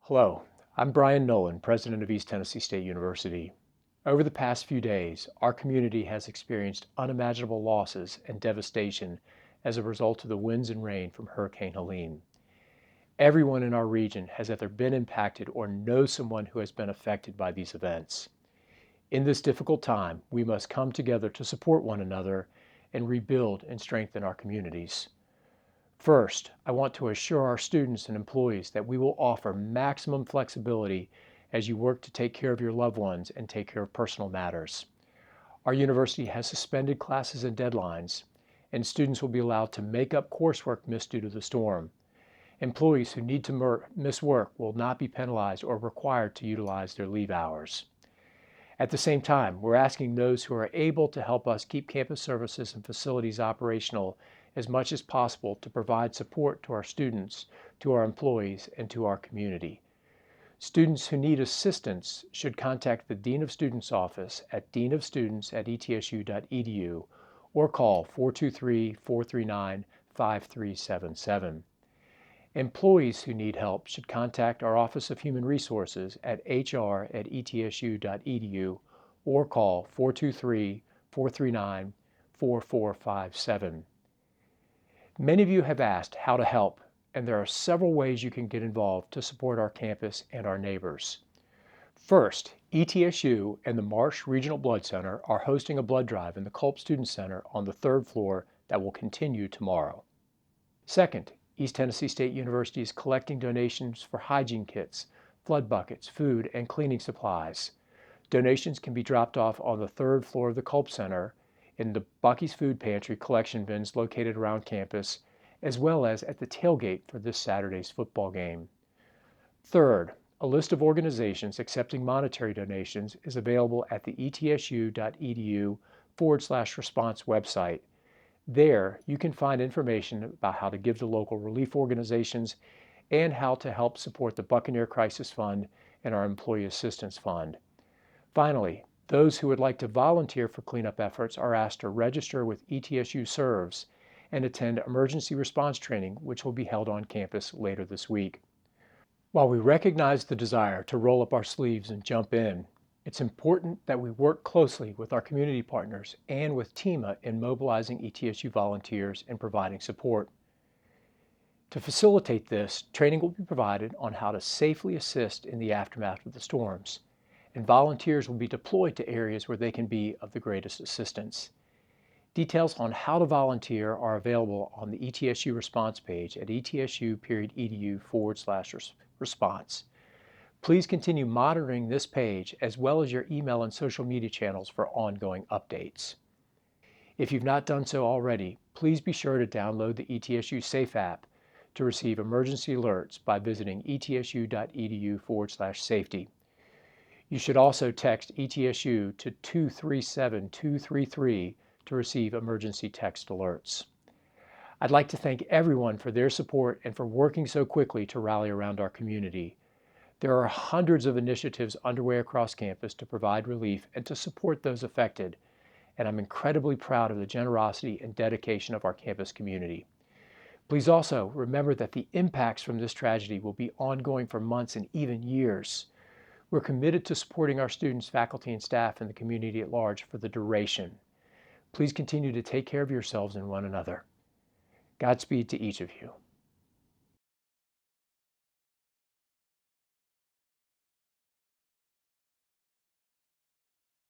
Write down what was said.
Hello, I'm Brian Noland, President of East Tennessee State University. Over the past few days, our community has experienced unimaginable losses and devastation as a result of the winds and rain from Hurricane Helene. Everyone in our region has either been impacted or knows someone who has been affected by these events. In this difficult time, we must come together to support one another and rebuild and strengthen our communities. First, I want to assure our students and employees that we will offer maximum flexibility as you work to take care of your loved ones and take care of personal matters. Our university has suspended classes and deadlines, and students will be allowed to make up coursework missed due to the storm. Employees who need to miss work will not be penalized or required to utilize their leave hours. At the same time, we're asking those who are able to help us keep campus services and facilities operational as much as possible to provide support to our students, to our employees, and to our community. Students who need assistance should contact the Dean of Students office at deanofstudents@etsu.edu or call 423-439-5377. Employees who need help should contact our Office of Human Resources at hr@etsu.edu or call 423-439-4457. Many of you have asked how to help, and there are several ways you can get involved to support our campus and our neighbors. First, ETSU and the Marsh Regional Blood Center are hosting a blood drive in the Culp Student Center on the 3rd floor that will continue tomorrow. Second, East Tennessee State University is collecting donations for hygiene kits, flood buckets, food, and cleaning supplies. Donations can be dropped off on the 3rd floor of the Culp Center in the Bucky's Food Pantry collection bins located around campus, as well as at the tailgate for this Saturday's football game. Third, a list of organizations accepting monetary donations is available at the etsu.edu/response website. There, you can find information about how to give to local relief organizations and how to help support the Buccaneer Crisis Fund and our Employee Assistance Fund. Finally, those who would like to volunteer for cleanup efforts are asked to register with ETSU Serves and attend emergency response training, which will be held on campus later this week. While we recognize the desire to roll up our sleeves and jump in, it's important that we work closely with our community partners and with TEMA in mobilizing ETSU volunteers and providing support. To facilitate this, training will be provided on how to safely assist in the aftermath of the storms, and volunteers will be deployed to areas where they can be of the greatest assistance. Details on how to volunteer are available on the ETSU response page at etsu.edu/response. Please continue monitoring this page as well as your email and social media channels for ongoing updates. If you've not done so already, please be sure to download the ETSU Safe app to receive emergency alerts by visiting etsu.edu/safety. You should also text ETSU to 237-233 to receive emergency text alerts. I'd like to thank everyone for their support and for working so quickly to rally around our community. There are hundreds of initiatives underway across campus to provide relief and to support those affected, and I'm incredibly proud of the generosity and dedication of our campus community. Please also remember that the impacts from this tragedy will be ongoing for months and even years. We're committed to supporting our students, faculty, and staff and the community at large for the duration. Please continue to take care of yourselves and one another. Godspeed to each of you.